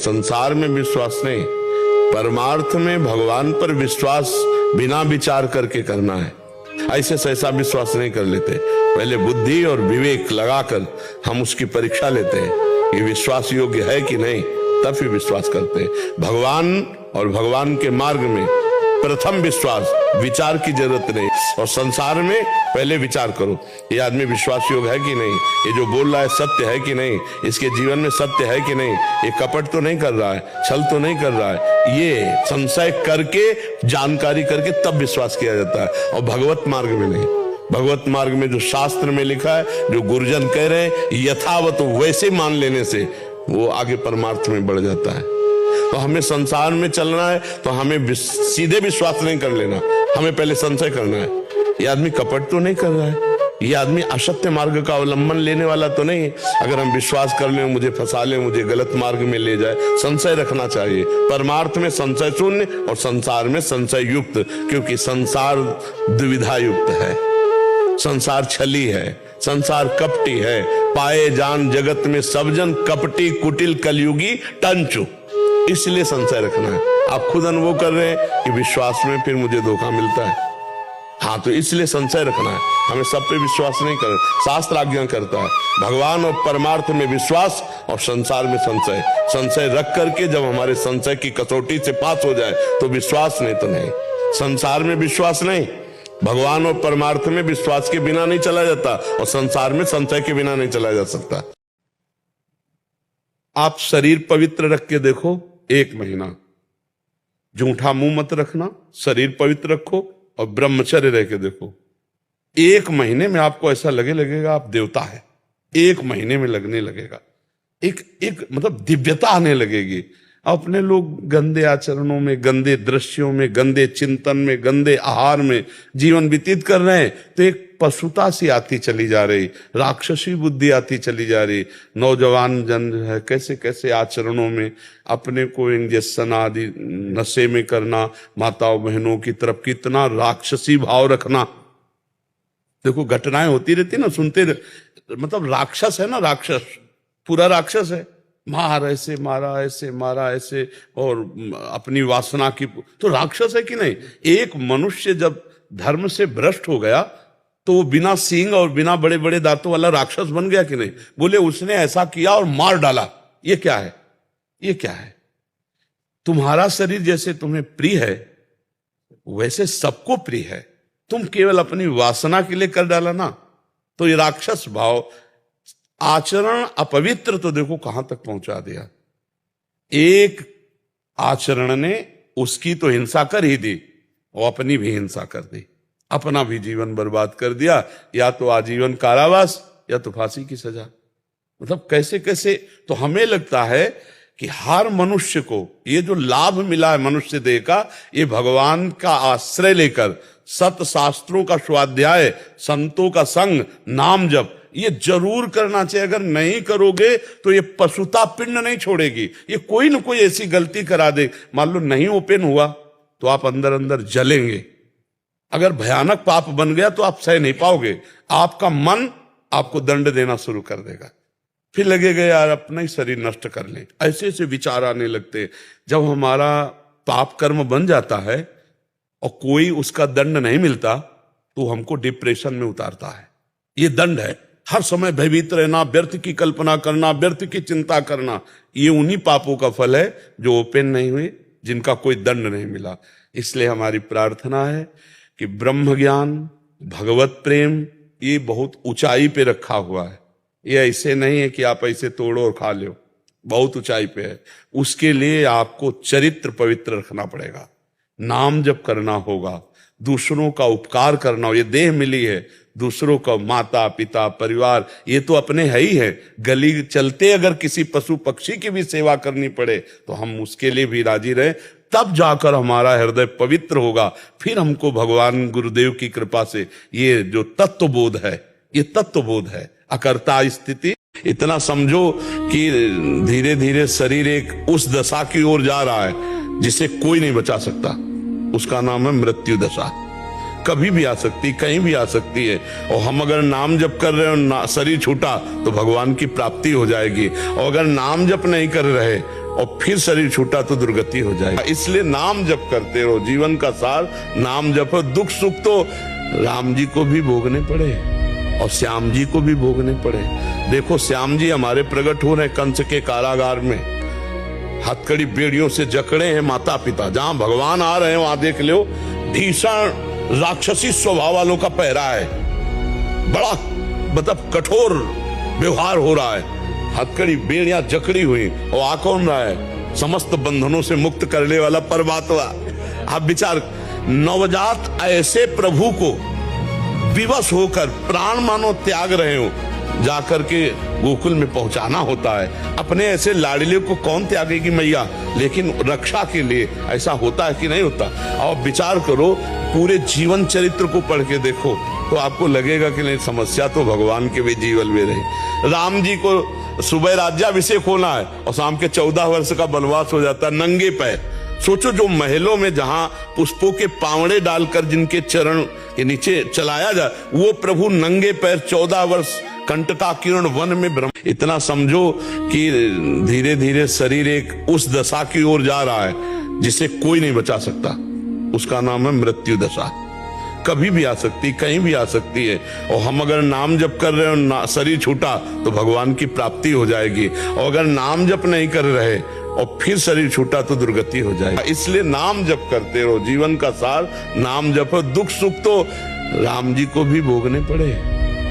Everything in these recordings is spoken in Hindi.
संसार में विश्वास नहीं, परमार्थ में भगवान पर विश्वास बिना विचार करके करना है। ऐसे सहसा विश्वास नहीं कर लेते, पहले बुद्धि और विवेक लगाकर हम उसकी परीक्षा लेते हैं, ये विश्वास योग्य है कि नहीं, तब फिर विश्वास करते हैं। भगवान और भगवान के मार्ग में प्रथम विश्वास, विचार की जरूरत नहीं। और संसार में पहले विचार करो, ये आदमी विश्वास योग्य है कि नहीं, ये जो बोल रहा है सत्य है कि नहीं, इसके जीवन में सत्य है कि नहीं, ये कपट तो नहीं कर रहा है, छल तो नहीं कर रहा है। ये संशय करके, जानकारी करके तब विश्वास किया जाता है, और भगवत मार्ग में नहीं। भगवत मार्ग में जो शास्त्र में लिखा है, जो गुरुजन कह रहे हैं, यथावत वैसे मान लेने से वो आगे परमार्थ में बढ़ जाता है। तो हमें संसार में चलना है तो हमें सीधे विश्वास नहीं कर लेना, हमें पहले संशय करना है। ये आदमी कपट तो नहीं कर रहा है, ये आदमी असत्य मार्ग का अवलंबन लेने वाला तो नहीं है। अगर हम विश्वास कर लें, मुझे फंसा ले, मुझे गलत मार्ग में ले जाए, संशय रखना चाहिए। परमार्थ में संशय शून्य और संसार में संशय युक्त, क्योंकि संसार दुविधा युक्त है, संसार छली है, संसार कपटी है। पाए जान जगत में सब जन कपटी कुटिल कलयुगी टंचु, इसलिए संशय रखना है। आप खुद अनुभव कर रहे हैं कि विश्वास में फिर मुझे धोखा मिलता है, हाँ, तो इसलिए संशय रखना है। हमें सब पे विश्वास नहीं कर, शास्त्र आज्ञा करता है भगवान और परमार्थ में विश्वास और संसार में संशय। संशय रख करके जब हमारे संशय की कसौटी से पास हो जाए तो विश्वास, नहीं तो नहीं। संसार में विश्वास नहीं, भगवान और परमार्थ में विश्वास के बिना नहीं चला जाता, और संसार में संशय के बिना नहीं चला जा सकता। आप शरीर पवित्र रख के देखो, 1 महीना झूठा मुंह मत रखना, शरीर पवित्र रखो और ब्रह्मचर्य रह के देखो। 1 महीने में आपको ऐसा लगेगा आप देवता है। 1 महीने में लगने लगेगा, एक मतलब दिव्यता आने लगेगी। अपने लोग गंदे आचरणों में, गंदे दृश्यों में, गंदे चिंतन में, गंदे आहार में जीवन व्यतीत कर रहे हैं, तो एक पशुता सी आती चली जा रही, राक्षसी बुद्धि आती चली जा रही। नौजवान जन है कैसे कैसे आचरणों में अपने को इंजेक्शन आदि नशे में करना, माताओं बहनों की तरफ कितना राक्षसी भाव रखना। देखो घटनाएं होती रहती ना, सुनते मतलब राक्षस है ना, राक्षस पूरा राक्षस है, मार ऐसे मारा, ऐसे मारा, ऐसे, और अपनी वासना की, तो राक्षस है कि नहीं। एक मनुष्य जब धर्म से भ्रष्ट हो गया तो वो बिना सींग और बिना बड़े बड़े दांतों वाला राक्षस बन गया कि नहीं। बोले उसने ऐसा किया और मार डाला, ये क्या है, ये क्या है। तुम्हारा शरीर जैसे तुम्हें प्रिय है वैसे सबको प्रिय है, तुम केवल अपनी वासना के लिए कर डाला ना, तो ये राक्षस भाव। आचरण अपवित्र तो देखो कहां तक पहुंचा दिया। एक आचरण ने उसकी तो हिंसा कर ही दी और अपनी भी हिंसा कर दी, अपना भी जीवन बर्बाद कर दिया, या तो आजीवन कारावास या तो फांसी की सजा। मतलब कैसे कैसे। तो हमें लगता है कि हर मनुष्य को ये जो लाभ मिला है मनुष्य देह का, ये भगवान का आश्रय लेकर सत शास्त्रों का स्वाध्याय, संतों का संग, नाम जप, ये जरूर करना चाहिए। अगर नहीं करोगे तो ये पशुता पिंड नहीं छोड़ेगी, ये कोई न कोई ऐसी गलती करा दे। मान लो नहीं ओपन हुआ तो आप अंदर अंदर जलेंगे। अगर भयानक पाप बन गया तो आप सह नहीं पाओगे, आपका मन आपको दंड देना शुरू कर देगा, फिर लगेगा यार अपना ही शरीर नष्ट कर लें। ऐसे ऐसे विचार आने लगते। जब हमारा पाप कर्म बन जाता है और कोई उसका दंड नहीं मिलता तो हमको डिप्रेशन में उतारता है। ये दंड है, हर समय भयभीत रहना, व्यर्थ की कल्पना करना, व्यर्थ की चिंता करना, ये उन्हीं पापों का फल है जो ओपन नहीं हुए, जिनका कोई दंड नहीं मिला। इसलिए हमारी प्रार्थना है कि ब्रह्म ज्ञान, भगवत प्रेम, ये बहुत ऊंचाई पे रखा हुआ है। ये ऐसे नहीं है कि आप ऐसे तोड़ो और खा लो, बहुत ऊंचाई पे है। उसके लिए आपको चरित्र पवित्र रखना पड़ेगा, नाम जप करना होगा, दूसरों का उपकार करना हो। ये देह मिली है, दूसरों का माता पिता परिवार ये तो अपने है ही है। गली चलते अगर किसी पशु पक्षी की भी सेवा करनी पड़े तो हम उसके लिए भी राजी रहे, तब जाकर हमारा हृदय पवित्र होगा। फिर हमको भगवान गुरुदेव की कृपा से ये जो तत्वबोध है, ये तत्वबोध है, अकर्ता स्थिति। इतना समझो कि धीरे धीरे शरीर एक उस दशा की ओर जा रहा है जिसे कोई नहीं बचा सकता, उसका नाम है मृत्यु दशा। कभी भी आ सकती, कहीं भी आ सकती है। और हम अगर नाम जप कर रहे हो, शरीर छूटा तो भगवान की प्राप्ति हो जाएगी। और अगर नाम जप नहीं कर रहे और फिर शरीर छूटा तो दुर्गति हो जाएगी। इसलिए नाम जप करते रहो, जीवन का सार नाम जपो। दुख सुख तो राम जी को भी भोगने पड़े और श्याम जी को भी भोगने पड़े। देखो श्याम जी हमारे प्रकट हो रहे कंस के कारागार में, हथकड़ी बेड़ियों से जकड़े हैं माता पिता। जहां भगवान आ रहे हैं वहां देख लो भीषण राक्षसी स्वभाव वालों का पहरा है, बड़ा मतलब कठोर व्यवहार हो रहा है। हथकड़ी बेड़ियां जकड़ी हुई और आ कौन रहा है? समस्त बंधनों से मुक्त करने वाला परमात्मा। आप विचार, नवजात ऐसे प्रभु को विवश होकर प्राण मानो त्याग रहे हो, जाकर के गोकुल में पहुंचाना होता है। अपने ऐसे लाडले को कौन त्यागेगी मैया, लेकिन रक्षा के लिए ऐसा होता है कि नहीं होता। और विचार करो, पूरे जीवन चरित्र को पढ़ के देखो तो आपको लगेगा कि नहीं, समस्या तो भगवान के भी जीवन में रही। राम जी को सुबह राज्याभिषेक होना है और शाम के 14 वर्ष का वनवास हो जाता है नंगे पैर। सोचो, जो महलों में जहां पुष्पों के पावड़े डालकर जिनके चरण के नीचे चलाया जाए, वो प्रभु नंगे पैर 14 वर्ष कंटकाकिरण वन में ब्रह्म। इतना समझो कि धीरे धीरे शरीर एक उस दशा की ओर जा रहा है जिसे कोई नहीं बचा सकता। उसका नाम है मृत्यु दशा। कभी भी आ सकती, कहीं भी आ सकती है। और हम अगर नाम जप कर रहे हो, शरीर छूटा तो भगवान की प्राप्ति हो जाएगी। और अगर नाम जप नहीं कर रहे और फिर शरीर छूटा तो दुर्गति हो जाएगी। इसलिए नाम जप करते रहो, जीवन का सार नाम जपो। दुख सुख तो राम जी को भी भोगने पड़े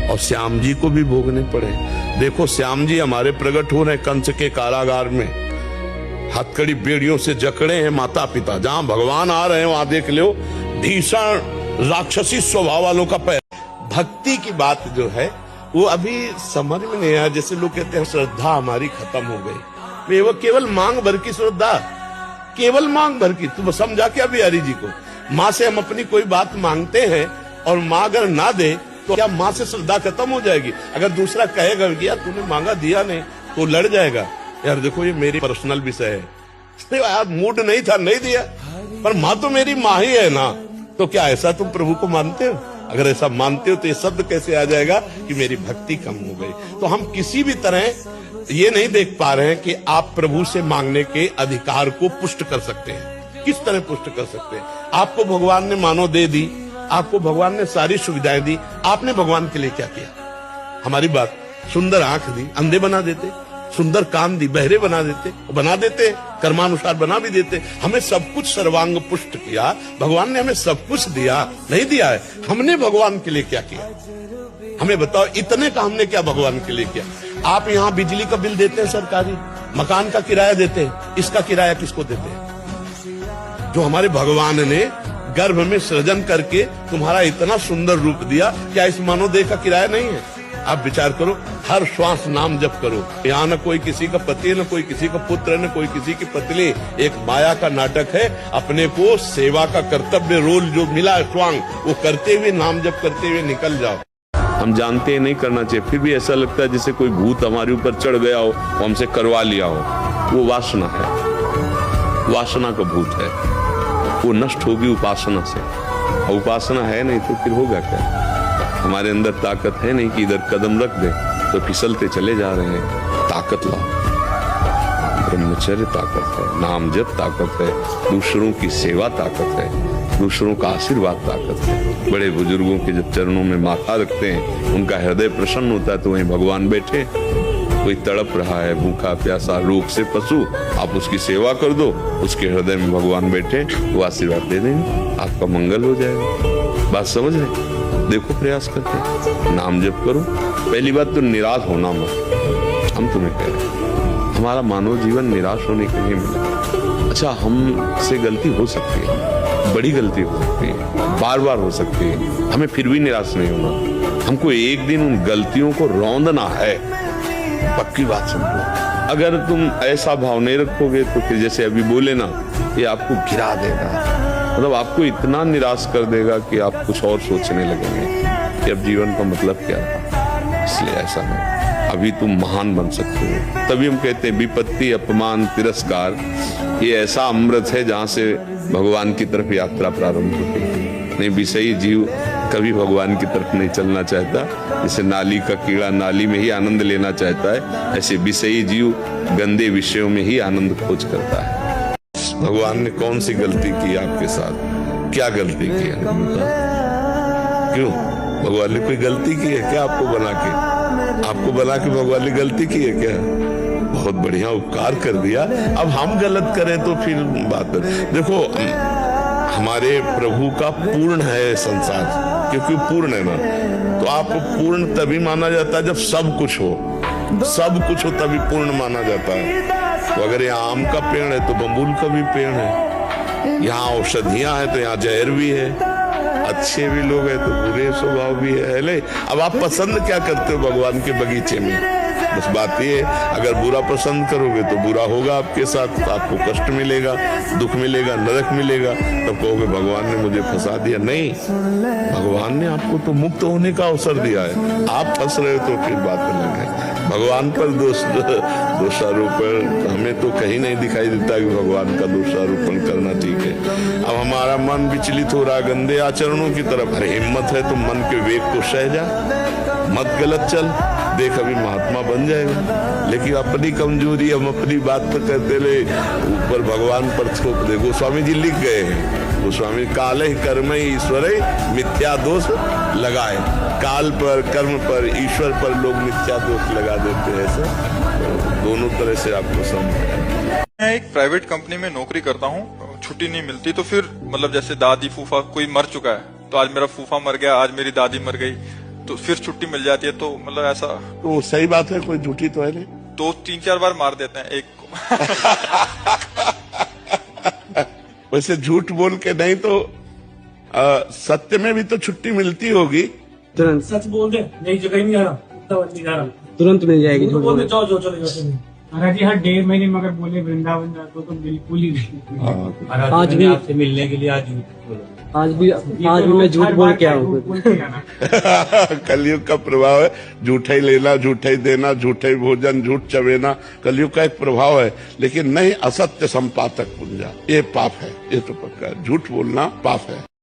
और श्याम जी को भी भोगने पड़े। देखो श्याम जी हमारे प्रकट हो रहे कंस के कारागार में, हथकड़ी बेड़ियों से जकड़े हैं माता पिता। जहां भगवान आ रहे हैं वहां देख लो भीषण राक्षसी स्वभाव वालों का पैर। भक्ति की बात जो है वो अभी समझ में नहीं आया। जैसे लोग कहते हैं श्रद्धा हमारी खत्म हो गई, वो केवल मांग भर की श्रद्धा, केवल मांग भर की। तुम समझा क्या बिहारी जी को? माँ से हम अपनी कोई बात मांगते हैं और माँ अगर ना दे तो क्या माँ से श्रद्धा खत्म हो जाएगी? अगर दूसरा कहेगा कि यार तूने मांगा दिया नहीं, तो लड़ जाएगा। यार देखो ये मेरी पर्सनल विषय है, यार मूड नहीं था नहीं दिया, पर माँ तो मेरी माँ ही है ना। तो क्या ऐसा तुम प्रभु को मानते हो? अगर ऐसा मानते हो तो ये शब्द कैसे आ जाएगा कि मेरी भक्ति कम हो गई? तो हम किसी भी तरह ये नहीं देख पा रहे हैं कि आप प्रभु से मांगने के अधिकार को पुष्ट कर सकते हैं। किस तरह पुष्ट कर सकते हैं? आपको भगवान ने मानो दे दी, आपको भगवान ने सारी सुविधाएं दी, आपने भगवान के लिए क्या किया? हमारी बात, सुंदर आंख दी, अंधे बना देते, सुंदर कान दी, बहरे बना देते, कर्मानुसार बना भी देते। हमें सब कुछ सर्वांग पुष्ट किया, भगवान ने हमें सब कुछ दिया नहीं दिया है? हमने भगवान के लिए क्या किया? हमें बताओ, इतने का हमने क्या भगवान के लिए किया? आप यहाँ बिजली का बिल देते हैं सरकारी, मकान का किराया देते हैं, इसका किराया किसको देते हैं? जो हमारे भगवान ने गर्भ में सृजन करके तुम्हारा इतना सुंदर रूप दिया, क्या इस मानवदेह का किराया नहीं है? आप विचार करो, हर श्वास नाम जप करो। यहाँ न कोई किसी का पति, न कोई किसी का पुत्र, न कोई किसी की पत्नी। एक माया का नाटक है। अपने को सेवा का कर्तव्य रोल जो मिला है स्वांग, वो करते हुए नाम जप करते हुए निकल जाओ। हम जानते हैं नहीं करना चाहिए, फिर भी ऐसा लगता है जैसे कोई भूत हमारे ऊपर चढ़ गया हो, हमसे करवा लिया हो। वो वासना है, वासना का भूत है। वो नष्ट होगी उपासना से, और उपासना है नहीं तो फिर होगा क्या? हमारे अंदर ताकत है नहीं कि इधर कदम रख दे तो फिसलते चले जा रहे हैं। ताकत लाओ, ब्रह्मचर्य ताकत है, नाम जप ताकत है, दूसरों की सेवा ताकत है, दूसरों का आशीर्वाद ताकत है। बड़े बुजुर्गों के जब चरणों में माथा रखते हैं, उनका हृदय प्रसन्न होता है, तो वहीं भगवान बैठे। कोई तड़प रहा है, भूखा प्यासा, रोग से पशु, आप उसकी सेवा कर दो, उसके हृदय में भगवान बैठे, वो आशीर्वाद दे देंगे, आपका मंगल हो जाएगा। बात समझ रहे? देखो प्रयास करते, नाम जप करो। पहली बात तो निराश होना मत। हम तुम्हें कह रहे हैं, हमारा मानव जीवन निराश होने के लिए मिला। अच्छा, हमसे गलती हो सकती है, बड़ी गलती हो सकती है, बार बार हो सकती है, हमें फिर भी निराश नहीं होना। हमको एक दिन उन गलतियों को रौंदना है, पक्की बात समझो। अगर तुम ऐसा भाव नहीं रखोगे तो फिर जैसे अभी बोले ना, ये आपको गिरा देगा, मतलब आपको इतना निराश कर देगा कि आप कुछ और सोचने लगेंगे कि अब जीवन का मतलब क्या था। इसलिए ऐसा नहीं, अभी तुम महान बन सकते हो। तभी हम कहते हैं विपत्ति, अपमान, तिरस्कार ये ऐसा अमृत है जहाँ से भगवान की तरफ यात्रा प्रारंभ होती है। नहीं, विषयी जीव कभी भगवान की तरफ नहीं चलना चाहता। जैसे नाली का कीड़ा नाली में ही आनंद लेना चाहता है, ऐसे विषयी जीव गंदे विषयों में ही आनंद खोज करता है। भगवान ने कौन सी गलती की आपके साथ? क्या गलती की है? क्यों? भगवान ने कोई गलती की है क्या आपको बना के? आपको बना के भगवान ने गलती की है क्या? बहुत बढ़िया उपकार कर दिया। अब हम गलत करें तो फिर बात है। देखो, हमारे प्रभु का पूर्ण है संसार, क्योंकि पूर्ण है ना, तो आप पूर्ण तभी माना जाता है जब सब कुछ हो। सब कुछ हो तभी पूर्ण माना जाता है। तो अगर यहाँ आम का पेड़ है तो बबूल का भी पेड़ है, यहाँ औषधियां हैं तो यहाँ जहर भी है, अच्छे भी लोग हैं तो बुरे स्वभाव भी है। ले, अब आप पसंद क्या करते हो भगवान के बगीचे में? बस बात ये है, अगर बुरा पसंद करोगे तो बुरा होगा आपके साथ, तो आपको कष्ट मिलेगा, दुख मिलेगा, नरक मिलेगा। तब कहोगे भगवान ने मुझे फंसा दिया। नहीं, भगवान ने आपको तो मुक्त होने का अवसर दिया है। आप फंस रहे हो तो फिर बात अलग है। भगवान पर दोषारोपण हमें तो कहीं नहीं दिखाई देता कि भगवान का दोषारोपण करना ठीक है। अब हमारा मन विचलित हो रहा गंदे आचरणों की तरफ, अरे हिम्मत है तो मन के वेग को सह जा, मत गलत चल, देख अभी महात्मा बन जाएगा। लेकिन अपनी कमजोरी हम अपनी बात पर करते रहे, ऊपर भगवान पर थोप दे। गोस्वामी जी लिख गए हैं, गोस्वामी काल ही कर्म ही ईश्वर मिथ्या दोष लगाए। काल पर, कर्म पर, ईश्वर पर लोग मिथ्या दोष लगा देते हैं। सर, दोनों तरह से आपको समझ। मैं एक प्राइवेट कंपनी में नौकरी करता हूँ, छुट्टी नहीं मिलती, तो फिर मतलब जैसे दादी फूफा कोई मर चुका है, तो आज मेरा फूफा मर गया, आज मेरी दादी मर गई, तो फिर छुट्टी मिल जाती है। तो मतलब ऐसा तो सही बात है, कोई झूठी तो है नहीं। तो 3-4 बार मार देते हैं एक को। वैसे झूठ बोल के नहीं तो सत्य में भी तो छुट्टी मिलती होगी। तुरंत सच बोल दे, नई जगह ही नहीं जा रहा, नहीं जा रहा, तुरंत मिल जाएगी। झूठ बोल दे, जाओ चले जाओ। महाराज जी हर 1.5 महीने में अगर बोले वृंदावन जाते तो बिल्कुल ही नहीं। आज भी आपसे मिलने के लिए आज भी मैं झूठ बोल के आऊँ। कलयुग का प्रभाव है, झूठा ही लेना, झूठा ही देना, झूठा ही भोजन, झूठ चबेना, कलयुग का एक प्रभाव है। लेकिन नहीं, असत्य संपातक पुंजा, ये पाप है, ये तो पक्का है। झूठ बोलना पाप है।